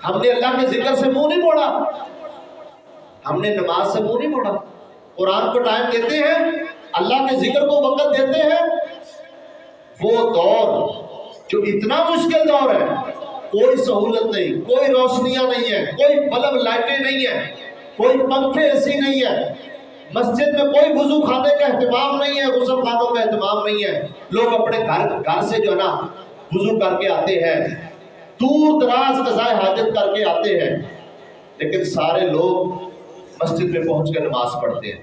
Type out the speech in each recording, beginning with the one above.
ہم نے اللہ کے ذکر سے منہ نہیں موڑا، ہم نے نماز سے منہ نہیں موڑا، قرآن کو ٹائم دیتے ہیں، اللہ کے ذکر کو وقت دیتے ہیں۔ وہ دور جو اتنا مشکل دور ہے، کوئی سہولت نہیں، کوئی روشنیاں نہیں ہے، کوئی بلب لائٹیں نہیں ہے، کوئی پنکھے ایسی نہیں ہے، مسجد میں کوئی وضو خانے کا اہتمام نہیں ہے، غسل خانوں کا اہتمام نہیں ہے، لوگ اپنے گھر سے جو ہے نا وضو کر کے آتے ہیں، دور دراز قضاء حاجت کر کے آتے ہیں، لیکن سارے لوگ مسجد میں پہنچ کے نماز پڑھتے ہیں۔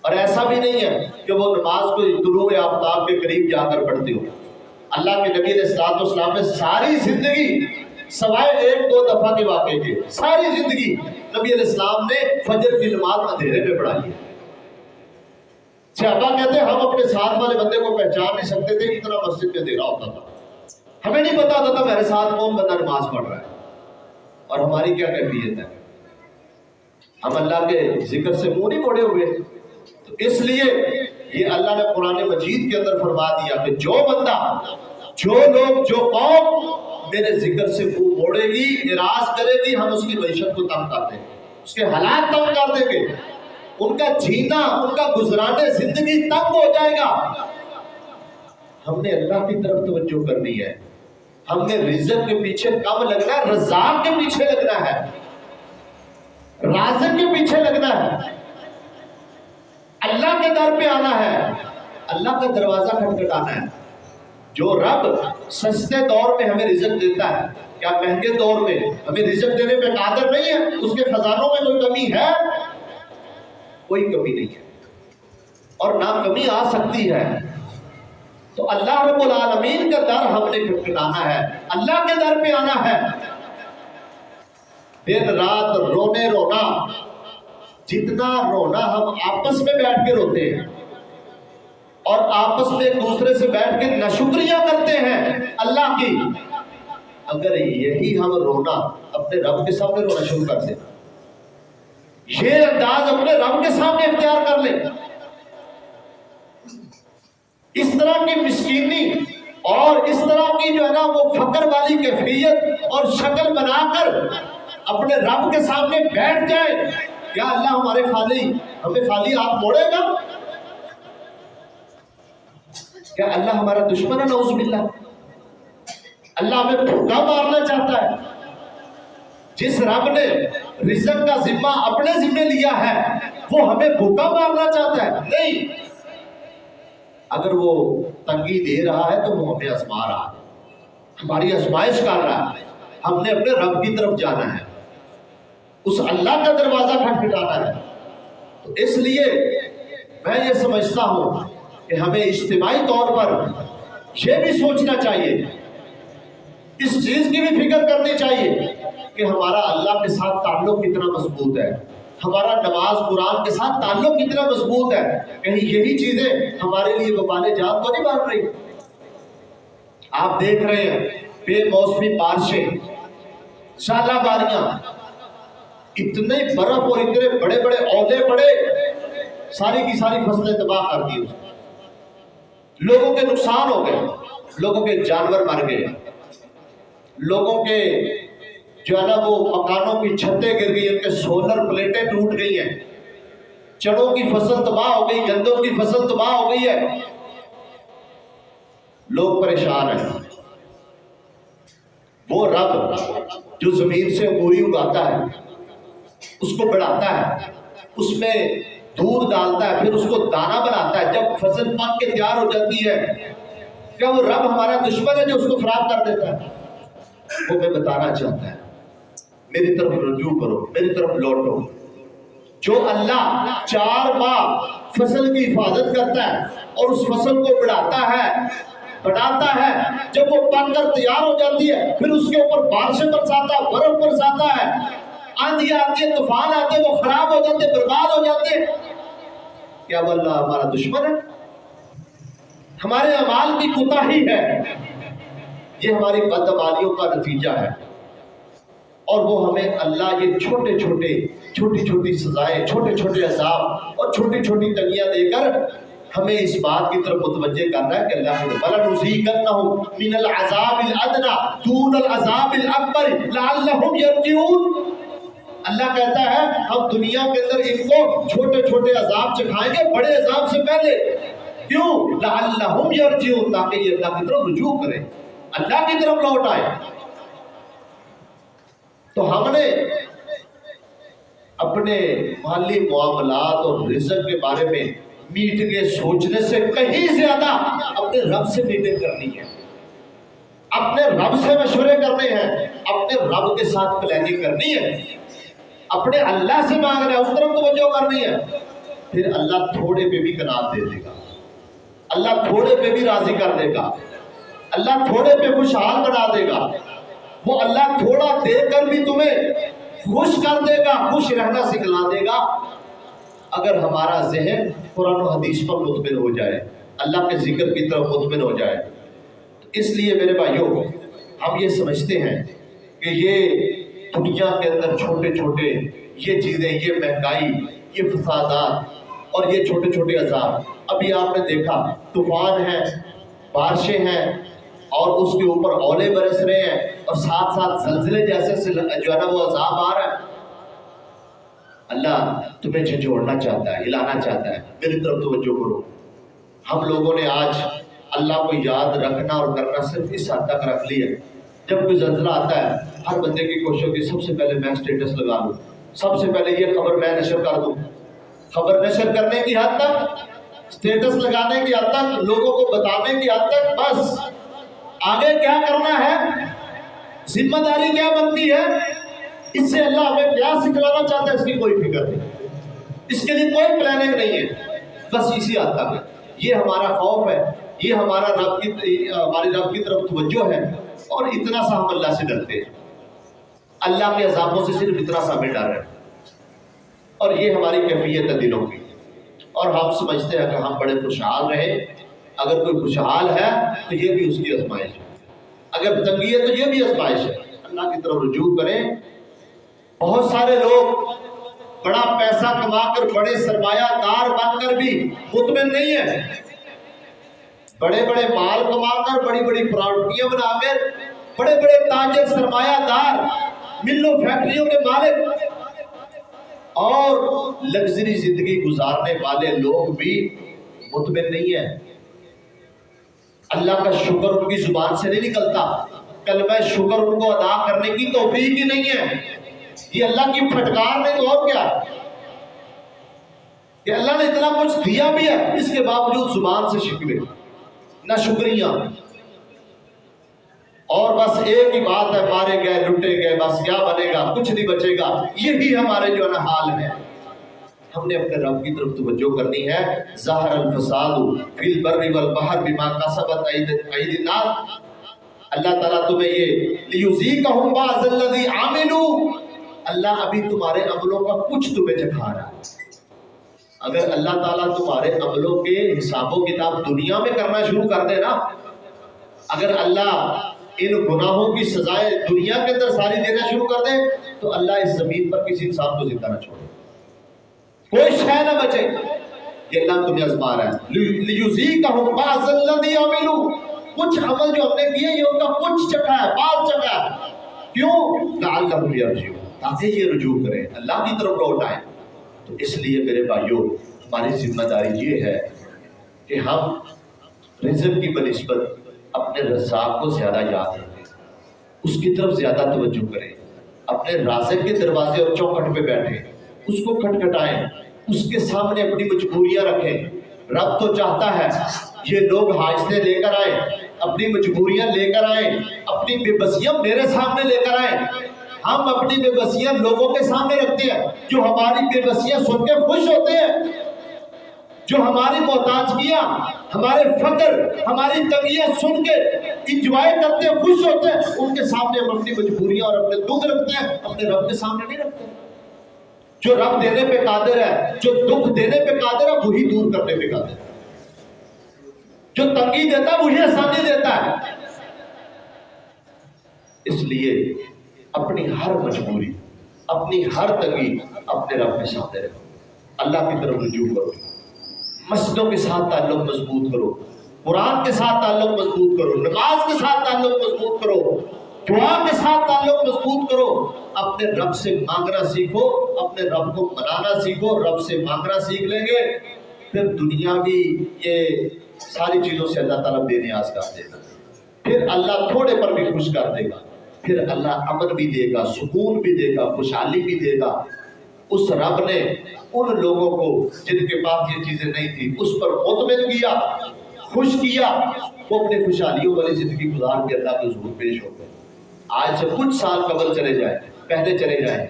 اور ایسا بھی نہیں ہے کہ وہ نماز کو طلوع آفتاب کے قریب جا کر پڑھتے ہو۔ اللہ کے نبی علیہ الصلوۃ والسلام نے ساری زندگی سوائے ایک دو دفعہ کے واقعے کے، ساری زندگی نبی علیہ السلام نے فجر کی نماز اندھیرے میں پڑھائی ہے۔ صحابہ کہتے ہیں ہم اپنے ساتھ والے بندے کو پہچان نہیں سکتے تھے، اتنا مسجد میں اندھیرا ہوتا تھا، ہمیں نہیں پتا ہوتا تھا میرے ساتھ کون بندہ نماز پڑھ رہا ہے اور ہماری کیا کیفیت ہے۔ ہم اللہ کے ذکر سے منہ نہیں موڑے ہوئے، تو اس لیے یہ اللہ نے قرآن مجید کے اندر فرما دیا کہ جو بندہ، جو لوگ، جو قوم میرے ذکر سے منہ موڑے گی، اعراض کرے گی، ہم اس کی معیشت کو تنگ کر دیں گے، اس کے حالات تنگ کر دیں گے، ان کا جینا، ان کا گزرانے زندگی تنگ ہو جائے گا۔ ہم نے اللہ کی طرف توجہ کرنی ہے، ہم نے رزق کے پیچھے کم لگنا ہے، رزاق کے پیچھے لگنا ہے، رازق کے پیچھے لگنا ہے، اللہ کے در پہ آنا ہے، اللہ کا دروازہ کھٹکھٹانا ہے۔ جو رب سستے دور میں ہمیں رزق دیتا ہے، کیا مہنگے دور میں ہمیں رزق دینے پہ قادر نہیں ہے؟ اس کے خزانوں میں کوئی کمی ہے؟ کوئی کمی نہیں ہے، اور نہ کمی آ سکتی ہے۔ تو اللہ رب العالمین کا در ہم نے کھٹکھٹانا ہے، اللہ کے در پہ آنا ہے۔ دن رات رونے رونا، جتنا رونا ہم آپس میں بیٹھ کے روتے ہیں اور آپس میں ایک دوسرے سے بیٹھ کے ناشکریاں کرتے ہیں اللہ کی، اگر یہی ہم رونا اپنے رب کے سامنے رونا شروع کر دیں، یہ انداز اپنے رب کے سامنے اختیار کر لیں، اس طرح کی مسکینی اور اس طرح کی جو ہے نا وہ فقر والی کیفیت اور شکل بنا کر اپنے رب کے سامنے بیٹھ جائے، کیا اللہ ہمارے ہمیں خالی ہاتھ موڑے گا؟ کیا اللہ ہمارا دشمن ہے؟ نعوذ باللہ۔ اللہ ہمیں بھوکا مارنا چاہتا ہے؟ جس رب نے رزق کا ذمہ اپنے ذمہ لیا ہے وہ ہمیں بھوکا مارنا چاہتا ہے؟ نہیں، اگر وہ تنگی دے رہا ہے تو وہ ہمیں آزما رہا ہے، ہماری آزمائش کر رہا ہے، ہم نے اپنے رب کی طرف جانا ہے، اس اللہ کا دروازہ کھٹکھٹانا ہے۔ تو اس لیے میں یہ سمجھتا ہوں کہ ہمیں اجتماعی طور پر یہ بھی سوچنا چاہیے، اس چیز کی بھی فکر کرنی چاہیے کہ ہمارا اللہ کے ساتھ تعلق کتنا مضبوط ہے، ہمارا نماز قرآن کے ساتھ تعلق کتنا مضبوط ہے، کہیں یہی چیزیں ہمارے لیے وبال جان تو نہیں بن رہی۔ آپ دیکھ رہے ہیں بے موسمی بارشیں، ژالہ باریاں، اتنے برف اور اتنے بڑے بڑے اولے پڑے، ساری کی ساری فصلیں تباہ کر دی، لوگوں کے نقصان ہو گئے، لوگوں کے جانور مر گئے، لوگوں کے جو ہے نا وہ مکانوں کی چھتیں گر گئی، ان کے سولر پلیٹیں ٹوٹ گئی ہیں، چڑوں کی فصل تباہ ہو گئی، گندوں کی فصل تباہ ہو گئی ہے، لوگ پریشان ہیں۔ وہ رب جو زمین سے انگوری اگاتا ہے، اس کو بڑھاتا ہے، اس میں دودھ ڈالتا ہے، پھر اس کو دانہ بناتا ہے، جب فصل پک کے تیار ہو جاتی ہے، کیا وہ رب ہمارا دشمن ہے جو اس کو خراب کر دیتا ہے؟ وہ میں بتانا چاہتا ہے، میری طرف رجوع کرو، میری طرف لوٹو۔ جو اللہ 4 ماہ فصل کی حفاظت کرتا ہے اور اس فصل کو بڑھاتا ہے، بڑھاتا ہے، جب وہ پک کر تیار ہو جاتی ہے، پھر اس کے اوپر بارشیں برساتا ہے، برف برساتا ہے، آندھی آتی ہے، طوفان آتے ہیں، وہ خراب ہو جاتے ہیں، برباد ہو جاتے ہیں، کیا وہ اللہ ہمارا دشمن ہے؟ ہمارے اعمال کی کوتاہی ہے، یہ ہماری بدعمالیوں کا نتیجہ ہے، اور وہ ہمیں اللہ یہ چھوٹی چھوٹی سزائیں، چھوٹے چھوٹے عذاب اور چھوٹی چھوٹی تنگیاں دے کر ہمیں اس بات کی طرف متوجہ کرنا ہے کہ اللہ نے وَلَنُذِيقَنَّهُم مِّنَ الْعَذَابِ الْأَدْنَىٰ دُونَ الْعَذَابِ الْأَكْبَرِ لَعَلَّهُمْ يَرْجِعُونَ۔ اللہ کہتا ہے ہم دنیا کے اندر ان کو چھوٹے چھوٹے عذاب چکھائیں گے بڑے عذاب سے پہلے، کیوں؟ لَعَلَّهُمْ يَرْجِعُونَ، تاکہ یہ اللہ کی طرف رجوع کریں، اللہ کی طرف لوٹ آئے۔ تو ہم نے اپنے مالی معاملات اور رزق کے بارے میں میٹنگیں سوچنے سے کہیں زیادہ اپنے رب سے میٹنگ کرنی ہے، اپنے رب سے مشورے کرنے ہیں، اپنے رب کے ساتھ پلاننگ کرنی ہے، اپنے اللہ سے مانگنا ہے، اس طرف توجہ کرنی ہے۔ پھر اللہ تھوڑے پہ بھی قناعت دے دے گا، اللہ تھوڑے پہ بھی راضی کر دے گا، اللہ تھوڑے پہ خوشحال بنا دے گا، وہ اللہ تھوڑا دے کر بھی تمہیں خوش کر دے گا، خوش رہنا سکھلا دے گا اگر ہمارا ذہن قرآن و حدیث پر مطمئن ہو جائے، اللہ کے ذکر کی طرف مطمئن ہو جائے۔ اس لیے میرے بھائیوں ہم یہ سمجھتے ہیں کہ یہ دنیا کے اندر چھوٹے چھوٹے یہ چیزیں، یہ مہنگائی، یہ فسادات اور یہ چھوٹے چھوٹے عذاب، ابھی آپ نے دیکھا طوفان ہے، بارشیں ہیں اور اس کے اوپر اولے برس رہے ہیں اور ساتھ ساتھ زلزلے جیسے جو ہے نا وہ عذاب آ رہا ہے۔ اللہ تمہیں جھنجھوڑنا چاہتا ہے، ہلانا چاہتا ہے، میری طرف توجہ کرو۔ ہم لوگوں نے آج اللہ کو یاد رکھنا اور کرنا صرف اس حد تک رکھ لیا، جب کوئی زلزلہ آتا ہے ہر بندے کی کوشش ہوتی ہے سب سے پہلے میں اسٹیٹس لگا لوں، سب سے پہلے یہ خبر میں نشر کر دوں۔ خبر نشر کرنے کی حد تک، اسٹیٹس لگانے کی حد تک، لوگوں کو بتانے کی حد تک، بس آگے کیا کرنا ہے، ذمہ داری کیا بنتی ہے، اس سے اللہ ہمیں کیا سکھلانا چاہتا ہے اس کی کوئی فکر نہیں، اس کے لیے کوئی پلاننگ نہیں ہے، بس اسی حد تک ہے۔ یہ ہمارا خوف ہے، یہ ہماری رب کی طرف توجہ ہے، اور اتنا سا ہم اللہ سے ڈرتے ہیں، اللہ کے عذابوں سے صرف اتنا سا ہمیں ڈر ہے، اور یہ ہماری کیفیت ہے دلوں کی، اور ہم سمجھتے ہیں کہ ہم بڑے خوشحال رہے۔ اگر کوئی خوشحال ہے تو یہ بھی اس کی آزمائش ہے، اگر تنگی ہے تو یہ بھی آزمائش ہے، اللہ کی طرف رجوع کریں۔ بہت سارے لوگ بڑا پیسہ کما کر بڑے سرمایہ دار بن کر بھی مطمئن نہیں ہے، بڑے بڑے مال کما کر، بڑی بڑی پراپرٹیاں بنا کر، بڑے بڑے تاجر، سرمایہ دار، ملوں فیکٹریوں کے مالک اور لگژری زندگی گزارنے والے لوگ بھی مطمئن نہیں ہیں۔ اللہ کا شکر ان کی زبان سے نہیں نکلتا، کلمہ شکر ان کو ادا کرنے کی توفیق ہی نہیں ہے۔ یہ اللہ کی پھٹکار نہیں تو اور کیا ہے کہ اللہ نے اتنا کچھ دیا بھی ہے، اس کے باوجود زبان سے شکوے، نہ شکریہ، اور بس ایک ہی بات ہے، مارے گئے، لٹے گئے، بس کیا بنے گا، کچھ نہیں بچے گا۔ یہی ہمارے جو ہے نا حال ہے۔ ہم نے اپنے رب کی طرف توجہ کرنی ہے۔ ظاہر الفساد فی البر والبحر بما کسبت ایدی الناس، اللہ تعالیٰ تمہیں یہ لیذیقہم بعض الذی عملوا، اللہ ابھی تمہارے عملوں کا کچھ تمہیں چکھا رہا ہے۔ اگر اللہ تعالیٰ تمہارے عملوں کے حساب و کتاب دنیا میں کرنا شروع کر دے نا، اگر اللہ ان گناہوں کی سزائیں دنیا کے اندر ساری دینا شروع کر دے تو اللہ اس زمین پر کسی انسان کو زندہ نہ چھوڑے، کوئی شے نہ بچے۔ یہ اللہ تمہیں آزما رہا ہے، لیذیقہم بعض الذی عملوا، کچھ عمل جو ہم نے کیے یہ ان کا کچھ چکھا ہے، بعض چکھا ہے، کیوں؟ لعلہم یرجعون، تاکہ یہ رجوع کریں، اللہ کی طرف لوٹ آئیں۔ تو اس لیے میرے بھائیوں ہماری ذمہ داری یہ ہے کہ ہم رزق کی بنسبت اپنے رزاق کو زیادہ یاد رکھیں، اس کی طرف زیادہ توجہ کریں، اپنے رازق کے دروازے اور چوکھٹ پہ بیٹھیں، اس کو کھٹکھٹائیں، اس کے سامنے اپنی مجبوریاں رکھیں۔ رب تو چاہتا ہے یہ لوگ حاجتیں لے کر آئیں، اپنی مجبوریاں لے کر آئیں، اپنی بے بسیاں میرے سامنے لے کر آئیں۔ ہم اپنی بے بسیاں لوگوں کے سامنے رکھتے ہیں، جو ہماری بے بسیاں سن کے خوش ہوتے ہیں، جو ہماری محتاجگیاں، ہمارے فقر، ہماری تنگیاں سن کے انجوائے کرتے ہیں، خوش ہوتے ہیں، ان کے سامنے ہم اپنی مجبوریاں اور اپنے دکھ رکھتے ہیں، اپنے رب کے سامنے نہیں رکھتے۔ جو رب دینے پہ قادر ہے، جو دکھ دینے پہ قادر ہے، وہی دور کرنے پہ قادر ہے، جو تنگی دیتا ہے وہی آسانی دیتا ہے۔ اس لیے اپنی ہر مجبوری، اپنی ہر تنگی اپنے رب کے سامنے رکھو، اللہ کی طرف رجوع کرو۔ مسجدوں کے ساتھ تعلق مضبوط کرو، قرآن کے ساتھ تعلق مضبوط کرو، نماز کے ساتھ تعلق مضبوط کرو، دعا کے ساتھ تعلق مضبوط کرو، اپنے رب سے مانگنا سیکھو، اپنے رب کو منانا سیکھو۔ رب سے مانگنا سیکھ لیں گے پھر دنیاوی یہ ساری چیزوں سے اللہ تعالیٰ بے نیاز کر دے گا، پھر اللہ تھوڑے پر بھی خوش کر دے گا، پھر اللہ امن بھی دے گا، سکون بھی دے گا، خوشحالی بھی دے گا۔ اس رب نے ان لوگوں کو جن کے پاس یہ چیزیں نہیں تھی اس پر مطمئن کیا، خوش کیا، وہ اپنے خوشحالیوں والی زندگی گزار کے اللہ کے حضور پیش ہو گئے۔ آج سے کچھ سال قبل چلے جائیں، پہلے چلے جائیں،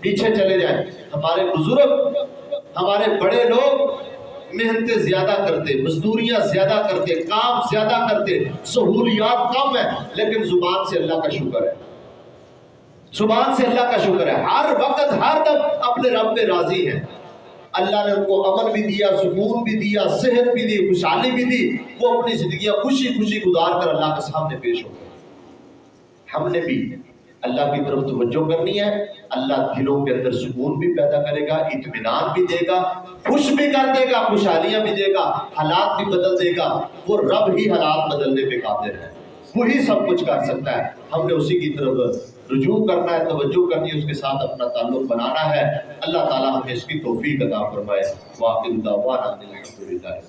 پیچھے چلے جائیں، ہمارے بزرگ، ہمارے بڑے لوگ محنتیں زیادہ کرتے، مزدوریاں زیادہ کرتے، کام زیادہ کرتے، سہولیات کم ہیں، لیکن زبان سے اللہ کا شکر ہے، زبان سے اللہ کا شکر ہے، ہر وقت ہر دم اپنے رب پہ راضی ہیں۔ اللہ نے ان کو امن بھی دیا، سکون بھی دیا، صحت بھی دی، خوشحالی بھی دی، وہ اپنی زندگیاں خوشی خوشی گزار کر اللہ کے سامنے پیش ہو گئے۔ ہم نے بھی اللہ کی طرف توجہ کرنی ہے، اللہ دلوں کے اندر سکون بھی پیدا کرے گا، اطمینان بھی دے گا، خوش بھی کر دے گا، خوشحالیاں بھی دے گا، حالات بھی بدل دے گا۔ وہ رب ہی حالات بدلنے پہ قادر ہے، وہی سب کچھ کر سکتا ہے۔ ہم نے اسی کی طرف رجوع کرنا ہے، توجہ کرنی ہے، اس کے ساتھ اپنا تعلق بنانا ہے۔ اللہ تعالیٰ ہمیں اس کی توفیق عطا فرمائے۔ واقعی دعوانا الحمدللہ۔